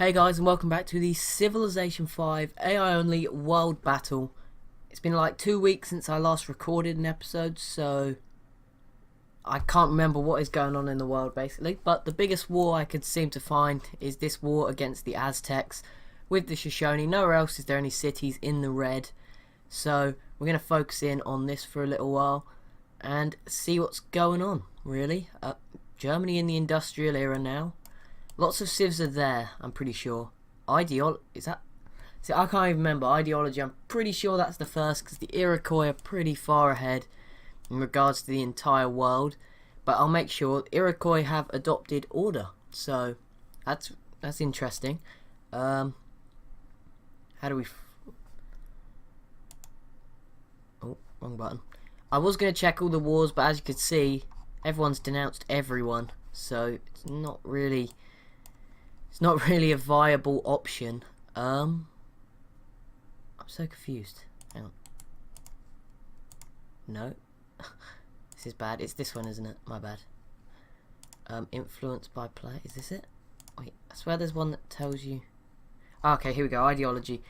Hey guys, and welcome back to the Civilization V AI only world battle. It's been like 2 weeks since I last recorded an episode, so I can't remember what is going on in the world basically, but the biggest war I could seem to find is this war against the Aztecs with the Shoshone. Nowhere else is there any cities in the red, so we're going to focus in on this for a little while and see what's going on really. Germany in the industrial era now. Lots of civs are there, I'm pretty sure. Is that... See, I can't even remember. Ideology, I'm pretty sure that's the first, because the Iroquois are pretty far ahead in regards to the entire world. But I'll make sure Iroquois have adopted order. So, that's interesting. How do we... Oh, wrong button. I was going to check all the wars, but as you can see, everyone's denounced everyone. So, it's not really a viable option. I'm so confused. Hang on. No. This is bad. It's this one, isn't it? My bad. Influenced by play. Is this it? Wait, I swear there's one that tells you. Oh, okay, here we go. Ideology.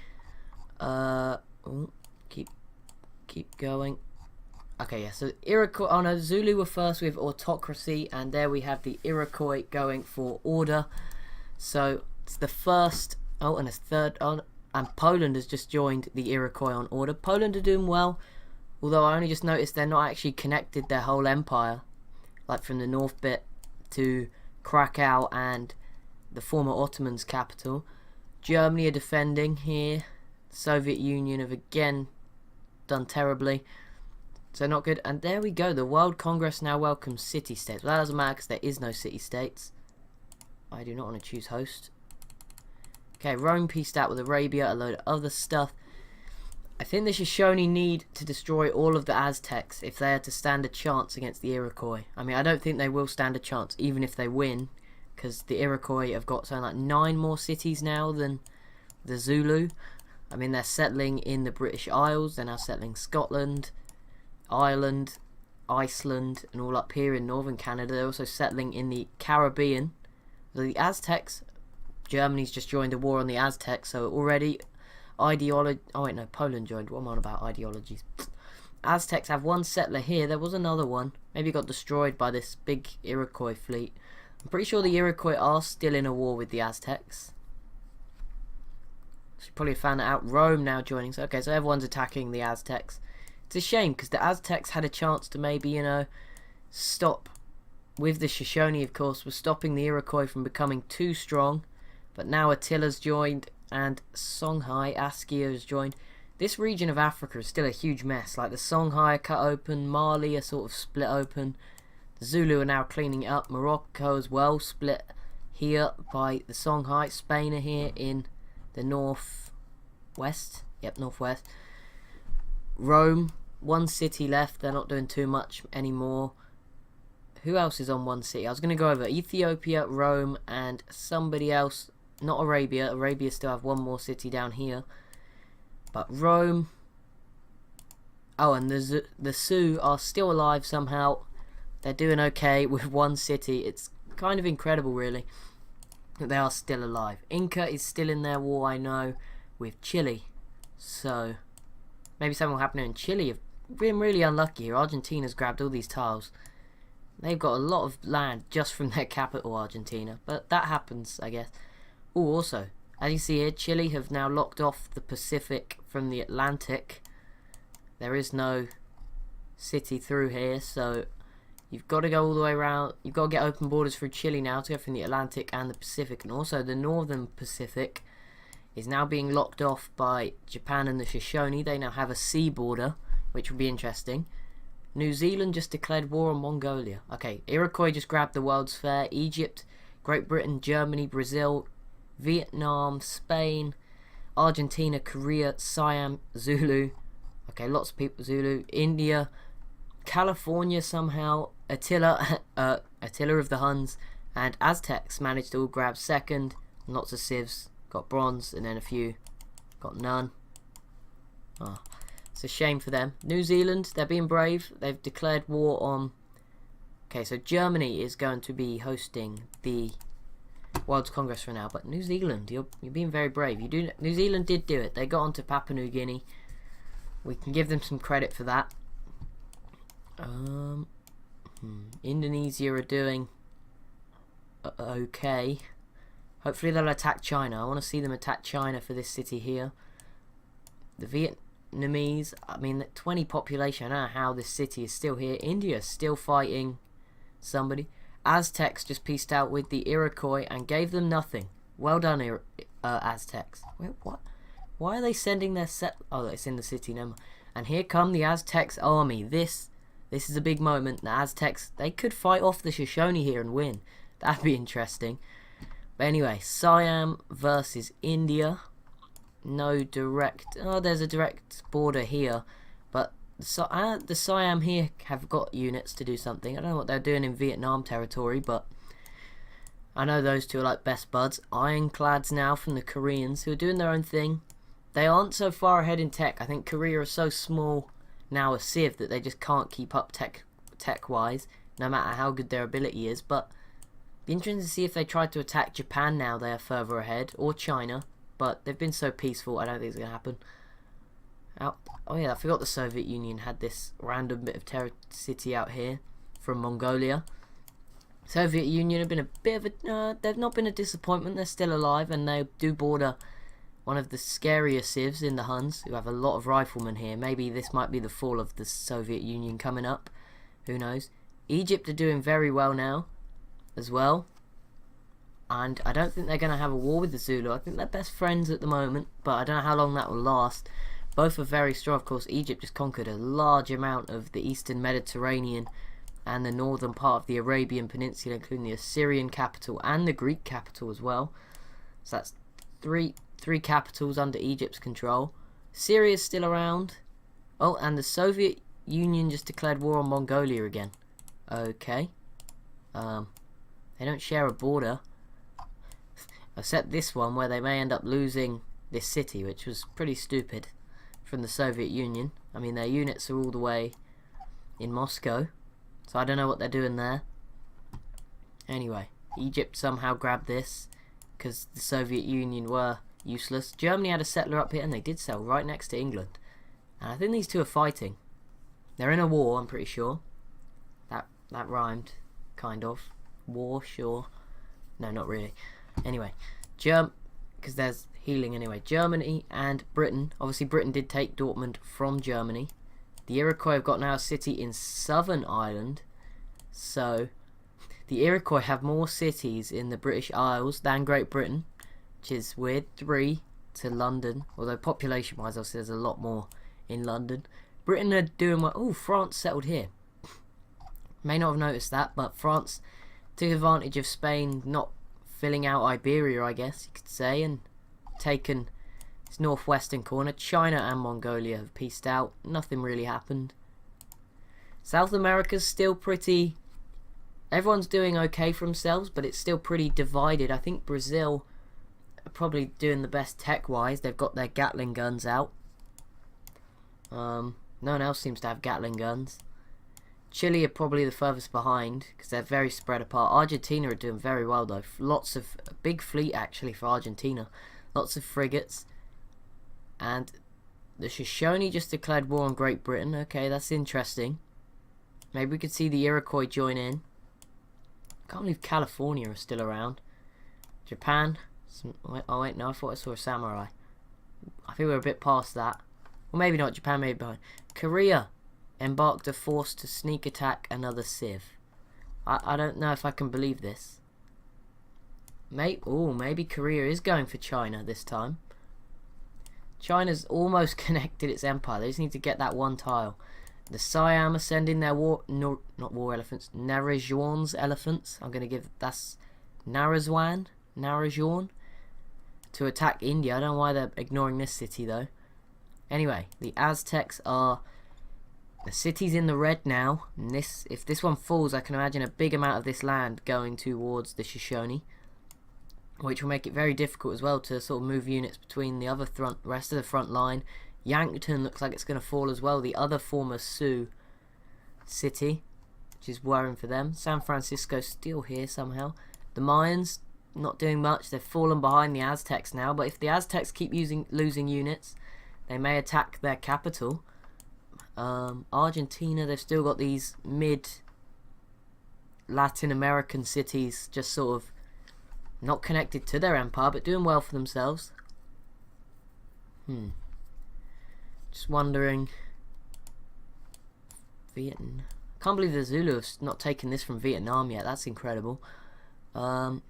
Keep going. Okay, yeah, so Iroquois, oh no, Zulu were first with autocracy, and there we have the Iroquois going for order. So it's the first, oh, and a third, oh, and Poland has just joined the Iroquois on order. Poland are doing well, although I only just noticed they're not actually connected their whole empire, like from the north bit to Krakow and the former Ottomans' capital. Germany are defending here. Soviet Union have again done terribly, so not good. And there we go, the World Congress now welcomes city-states. Well, that doesn't matter because there is no city-states. I do not want to choose host. Okay, Rome pieced out with Arabia, a load of other stuff. I think the Shoshone need to destroy all of the Aztecs if they are to stand a chance against the Iroquois. I mean, I don't think they will stand a chance, even if they win, because the Iroquois have got something like 9 more cities now than the Zulu. I mean, they're settling in the British Isles, they're now settling Scotland, Ireland, Iceland, and all up here in northern Canada. They're also settling in the Caribbean. The Aztecs, Germany's just joined a war on the Aztecs, so already ideology. Oh wait, no, Poland joined. What am I on about? Ideologies. Aztecs have one settler here. There was another one. Maybe it got destroyed by this big Iroquois fleet. I'm pretty sure the Iroquois are still in a war with the Aztecs. Should probably have found that out. Rome now joining. So okay, so everyone's attacking the Aztecs. It's a shame because the Aztecs had a chance to maybe, you know, stop. With the Shoshone, of course, was stopping the Iroquois from becoming too strong. But now Attila's joined and Songhai, Askia has joined. This region of Africa is still a huge mess. Like the Songhai are cut open, Mali are sort of split open. The Zulu are now cleaning it up. Morocco as well split here by the Songhai. Spain are here in the northwest. Yep, northwest. Rome, one city left. They're not doing too much anymore. Who else is on one city? I was going to go over Ethiopia, Rome, and somebody else. Not Arabia. Arabia still have one more city down here. But Rome. Oh, and the Sioux are still alive somehow. They're doing okay with one city. It's kind of incredible, really, that they are still alive. Inca is still in their war, I know, with Chile. So, maybe something will happen in Chile. Have been really unlucky here. Argentina's grabbed all these tiles. They've got a lot of land just from their capital, Argentina. But that happens, I guess. Oh, also, as you see here, Chile have now locked off the Pacific from the Atlantic. There is no city through here, so you've got to go all the way around. You've got to get open borders through Chile now to go from the Atlantic and the Pacific. And also the Northern Pacific is now being locked off by Japan and the Shoshone. They now have a sea border, which will be interesting. New Zealand just declared war on Mongolia. Okay, Iroquois just grabbed the World's Fair. Egypt, Great Britain, Germany, Brazil, Vietnam, Spain, Argentina, Korea, Siam, Zulu. Okay, lots of people, Zulu. India, California somehow, Attila of the Huns, and Aztecs managed to all grab second. Lots of civs got bronze, and then a few got none. Oh. It's a shame for them. New Zealand, they're being brave. They've declared war on... Okay, so Germany is going to be hosting the World's Congress for now. But New Zealand, you're being very brave. New Zealand did do it. They got onto Papua New Guinea. We can give them some credit for that. Indonesia are doing okay. Hopefully they'll attack China. I want to see them attack China for this city here. The Vietnamese, I mean, 20 population. I don't know how this city is still here. India's still fighting somebody. Aztecs just peaced out with the Iroquois and gave them nothing. Well done, Aztecs. Wait, what? Why are they sending their Oh, it's in the city now. And here come the Aztecs army. This is a big moment. The Aztecs, they could fight off the Shoshone here and win. That'd be interesting. But anyway, Siam versus India. No direct... Oh, there's a direct border here. But the Siam here have got units to do something. I don't know what they're doing in Vietnam territory, but... I know those two are like best buds. Ironclads now from the Koreans, who are doing their own thing. They aren't so far ahead in tech. I think Korea is so small now a Civ that they just can't keep up tech-wise, no matter how good their ability is. But be interesting to see if they try to attack Japan now they are further ahead, or China. But they've been so peaceful, I don't think it's going to happen. Oh yeah, I forgot the Soviet Union had this random bit of city out here from Mongolia. Soviet Union have been a bit of a... they've not been a disappointment. They're still alive, and they do border one of the scarier Civs in the Huns, who have a lot of riflemen here. Maybe this might be the fall of the Soviet Union coming up. Who knows? Egypt are doing very well now, as well. And I don't think they're going to have a war with the Zulu. I think they're best friends at the moment, but I don't know how long that will last. Both are very strong. Of course, Egypt just conquered a large amount of the eastern Mediterranean and the northern part of the Arabian Peninsula, including the Assyrian capital and the Greek capital as well. So that's three capitals under Egypt's control. Syria's still around. Oh, and the Soviet Union just declared war on Mongolia again. Okay. They don't share a border. Except this one, where they may end up losing this city, which was pretty stupid from the Soviet Union. I mean, their units are all the way in Moscow, so I don't know what they're doing there. Anyway, Egypt somehow grabbed this because the Soviet Union were useless. Germany had a settler up here, and they did sell right next to England. And I think these two are fighting. They're in a war, I'm pretty sure. That rhymed, kind of. War, sure. No, not really. Anyway, because there's healing anyway. Germany and Britain. Obviously, Britain did take Dortmund from Germany. The Iroquois have got now a city in Southern Ireland. So, the Iroquois have more cities in the British Isles than Great Britain, which is weird. 3 to London. Although population-wise, obviously, there's a lot more in London. Britain are doing well. Oh, France settled here. May not have noticed that, but France took advantage of Spain not filling out Iberia, I guess you could say, and taken its northwestern corner. China and Mongolia have peaced out. Nothing really happened. South America's still pretty... Everyone's doing okay for themselves, but it's still pretty divided. I think Brazil are probably doing the best tech-wise. They've got their Gatling guns out. No one else seems to have Gatling guns. Chile are probably the furthest behind because they're very spread apart. Argentina are doing very well though. Lots of a big fleet actually for Argentina. Lots of frigates. And the Shoshone just declared war on Great Britain. Okay, that's interesting. Maybe we could see the Iroquois join in. Can't believe California are still around. Japan. Oh wait, no, I thought I saw a samurai. I think we're a bit past that. Well, maybe not. Japan may be behind. Korea embarked a force to sneak attack another Civ. I don't know if I can believe this. Maybe Korea is going for China this time. China's almost connected its empire. They just need to get that one tile. The Siam are sending their not war elephants, Narajuan's elephants. I'm going to give... That's Narajuan to attack India. I don't know why they're ignoring this city though. Anyway, the Aztecs are... The city's in the red now, and if this one falls, I can imagine a big amount of this land going towards the Shoshone, which will make it very difficult as well to sort of move units between the rest of the front line. Yankton looks like it's going to fall as well, the other former Sioux city, which is worrying for them. San Francisco still here somehow. The Mayans not doing much. They've fallen behind the Aztecs now, but if the Aztecs keep losing units, they may attack their capital. Argentina, they've still got these mid Latin American cities just sort of not connected to their empire, but doing well for themselves. Just wondering. Vietnam. Can't believe the Zulu have not taken this from Vietnam yet. That's incredible. Are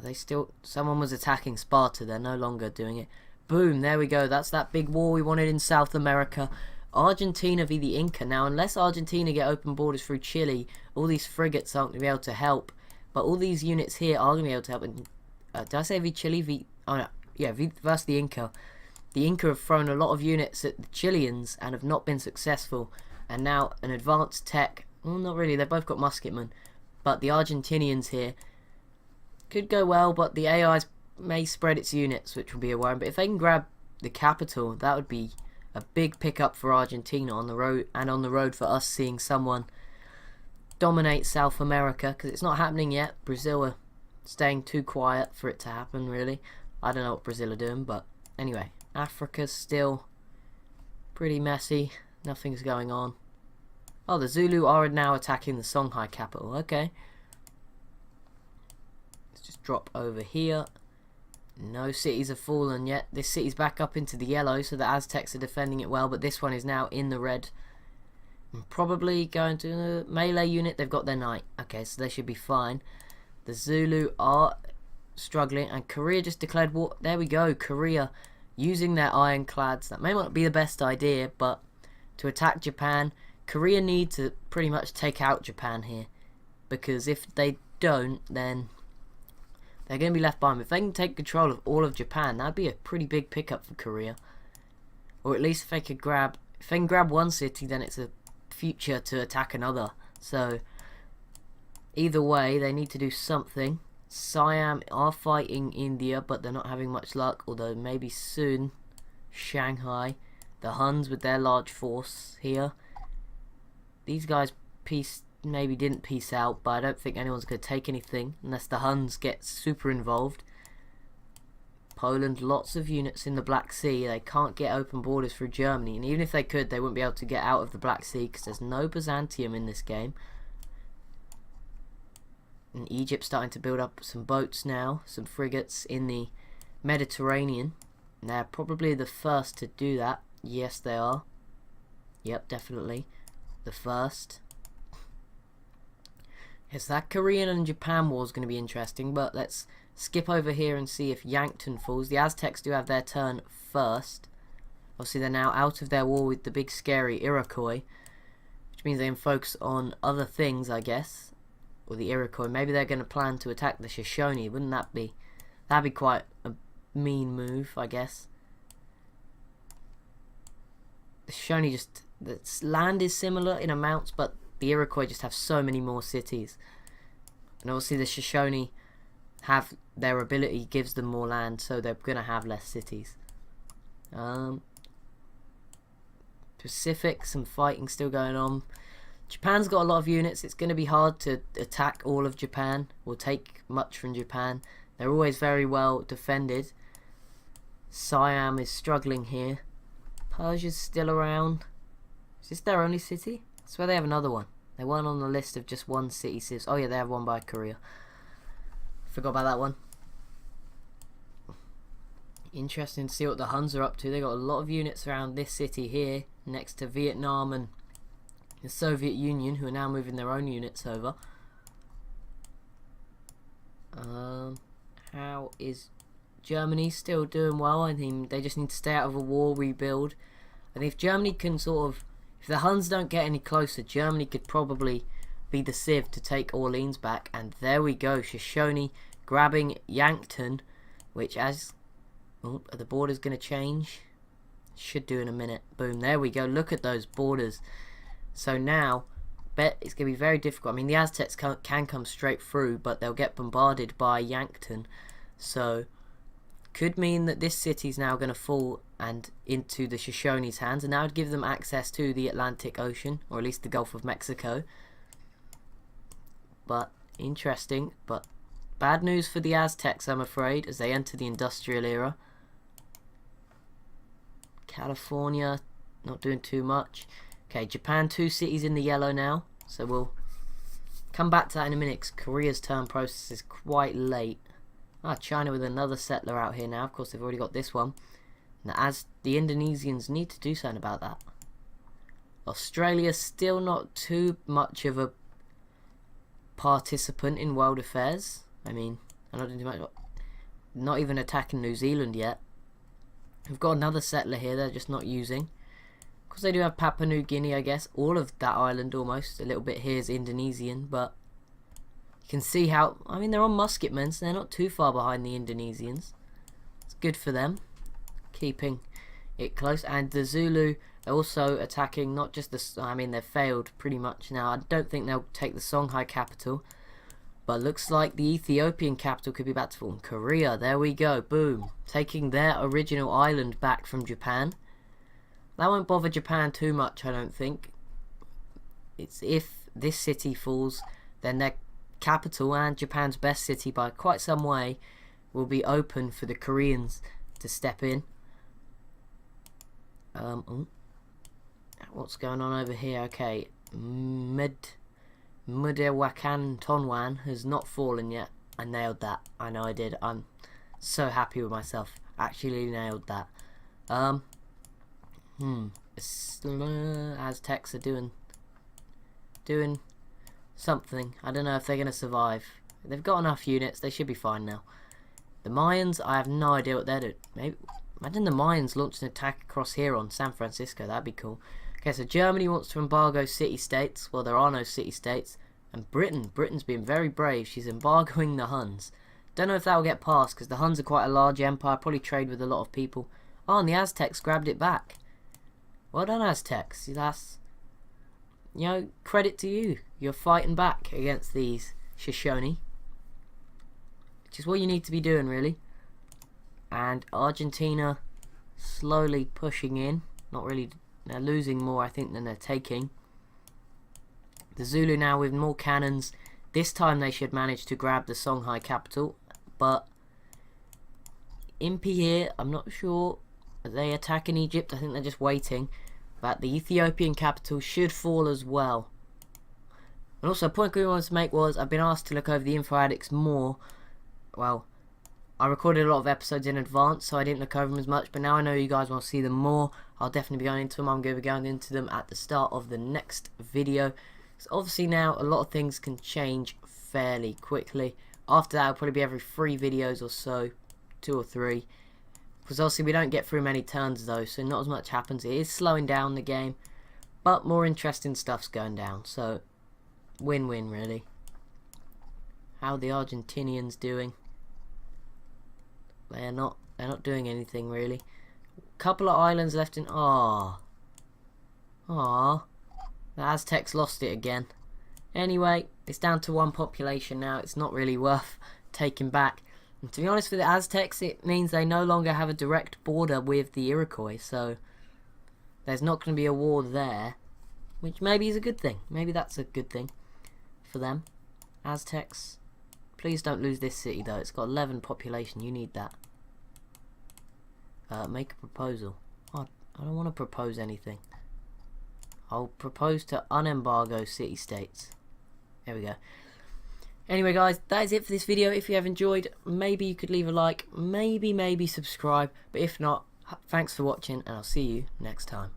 they still? Someone was attacking Sparta. They're no longer doing it. Boom, there we go. That's that big war we wanted in South America. Argentina v the Inca. Now, unless Argentina get open borders through Chile, all these frigates aren't going to be able to help. But all these units here are going to be able to help. And, did I say v Chile? Oh no, yeah, versus the Inca. The Inca have thrown a lot of units at the Chileans and have not been successful. And now an advanced tech. Well, not really. They've both got musketmen. But the Argentinians here could go well, but the AIs may spread its units, which will be a worry. But if they can grab the capital, that would be a big pickup for Argentina on the road, and on the road for us seeing someone dominate South America, because it's not happening yet. Brazil are staying too quiet for it to happen, really. I don't know what Brazil are doing, but anyway, Africa's still pretty messy. Nothing's going on. Oh, the Zulu are now attacking the Songhai capital. Okay. Let's just drop over here. No cities have fallen yet. This city's back up into the yellow, so the Aztecs are defending it well, but this one is now in the red. I'm probably going to the melee unit. They've got their knight. Okay, so they should be fine. The Zulu are struggling, and Korea just declared war. There we go. Korea using their ironclads. That may not be the best idea, but to attack Japan, Korea need to pretty much take out Japan here, because if they don't, then they're going to be left behind. If they can take control of all of Japan, that'd be a pretty big pickup for Korea. Or at least if they can grab one city, then it's a future to attack another. So either way, they need to do something. Siam are fighting India, but they're not having much luck. Although maybe soon, Shanghai, the Huns with their large force here. These guys maybe didn't peace out, but I don't think anyone's going to take anything unless the Huns get super involved. Poland, lots of units in the Black Sea. They can't get open borders through Germany, and even if they could, they wouldn't be able to get out of the Black Sea because there's no Byzantium in this game. And Egypt's starting to build up some boats now, some frigates in the Mediterranean. And they're probably the first to do that. Yes, they are. Yep, definitely the first. Yes, that Korean and Japan war is going to be interesting, but let's skip over here and see if Yankton falls. The Aztecs do have their turn first. Obviously, they're now out of their war with the big scary Iroquois, which means they can focus on other things, I guess. Or the Iroquois. Maybe they're going to plan to attack the Shoshone. Wouldn't that be? That'd be quite a mean move, I guess. The Shoshone just... The land is similar in amounts, but the Iroquois just have so many more cities. And obviously the Shoshone have their ability gives them more land, so they're going to have less cities. Pacific, some fighting still going on. Japan's got a lot of units. It's going to be hard to attack all of Japan or take much from Japan. They're always very well defended. Siam is struggling here. Persia's still around. Is this their only city? I swear they have another one. They weren't on the list of just one city. Civs. Oh yeah, they have one by Korea. Forgot about that one. Interesting to see what the Huns are up to. They got a lot of units around this city here, next to Vietnam and the Soviet Union, who are now moving their own units over. How is Germany? Still doing well. I think they just need to stay out of a war, rebuild. And if Germany can sort of... If the Huns don't get any closer, Germany could probably be the Civ to take Orleans back. And there we go. Shoshone grabbing Yankton, which as... Oh, are the borders going to change? Should do in a minute. Boom, there we go. Look at those borders. So now, bet it's going to be very difficult. I mean, the Aztecs can come straight through, but they'll get bombarded by Yankton. So, could mean that this city's now going to fall and into the Shoshone's hands, and that would give them access to the Atlantic Ocean, or at least the Gulf of Mexico. But interesting, but Bad news for the Aztecs, I'm afraid, as they enter the industrial era. California, not doing too much. Okay, Japan, 2 cities in the yellow now. So we'll come back to that in a minute, because Korea's turn process is quite late. Ah, China with another settler out here now. Of course, they've already got this one. Now, as the Indonesians need to do something about that. Australia still not too much of a participant in world affairs. I mean, I'm not doing too much. Not even attacking New Zealand yet. We've got another settler here they're just not using. Because they do have Papua New Guinea, I guess. All of that island almost. A little bit here is Indonesian, but you can see how, I mean, they're on musketmen, so they're not too far behind the Indonesians. It's good for them, keeping it close. And the Zulu are also attacking not just the, I mean, they've failed pretty much now. I don't think they'll take the Songhai capital, but looks like the Ethiopian capital could be about to fall. Korea, there we go, boom, taking their original island back from Japan. That won't bother Japan too much, I don't think. It's if this city falls, then their capital and Japan's best city by quite some way will be open for the Koreans to step in. What's going on over here? Okay, Mudewakan Tonwan has not fallen yet. I nailed that. I know I did. I'm so happy with myself. Actually nailed that. Aztecs are doing something. I don't know if they're going to survive. They've got enough units. They should be fine now. The Mayans, I have no idea what they're doing. Maybe, imagine the Mayans launched an attack across here on San Francisco. That'd be cool. Okay, so Germany wants to embargo city-states. Well, there are no city-states. And Britain's been very brave. She's embargoing the Huns. Don't know if that will get passed, because the Huns are quite a large empire. Probably trade with a lot of people. Oh, and the Aztecs grabbed it back. Well done, Aztecs. That's, you know, credit to you. You're fighting back against these Shoshone, which is what you need to be doing, really. And Argentina slowly pushing in. Not really. They're losing more, I think, than they're taking. The Zulu now with more cannons. This time they should manage to grab the Songhai capital. But Impi here, I'm not sure. Are they attacking Egypt? I think they're just waiting. But the Ethiopian capital should fall as well. And also, a point I wanted to make was I've been asked to look over the info addicts more. Well, I recorded a lot of episodes in advance, so I didn't look over them as much. But now I know you guys want to see them more. I'll definitely be going into them. I'm going to be going into them at the start of the next video. So obviously now a lot of things can change fairly quickly. After that, it'll probably be every 3 videos or so. 2 or 3. Because obviously we don't get through many turns though, so not as much happens. It is slowing down the game, but more interesting stuff's going down. So win-win really. How are the Argentinians doing? They're not doing anything really. Couple of islands left in. The Aztecs lost it again. Anyway, it's down to 1 population now. It's not really worth taking back. And to be honest with the Aztecs, it means they no longer have a direct border with the Iroquois, so there's not going to be a war there, which maybe is a good thing. Maybe that's a good thing for them. Aztecs, please don't lose this city though. It's got 11 population. You need that. Make a proposal. Oh, I don't want to propose anything. I'll propose to unembargo city-states. There we go. Anyway guys, that is it for this video. If you have enjoyed, maybe you could leave a like, maybe subscribe, but if not, thanks for watching and I'll see you next time.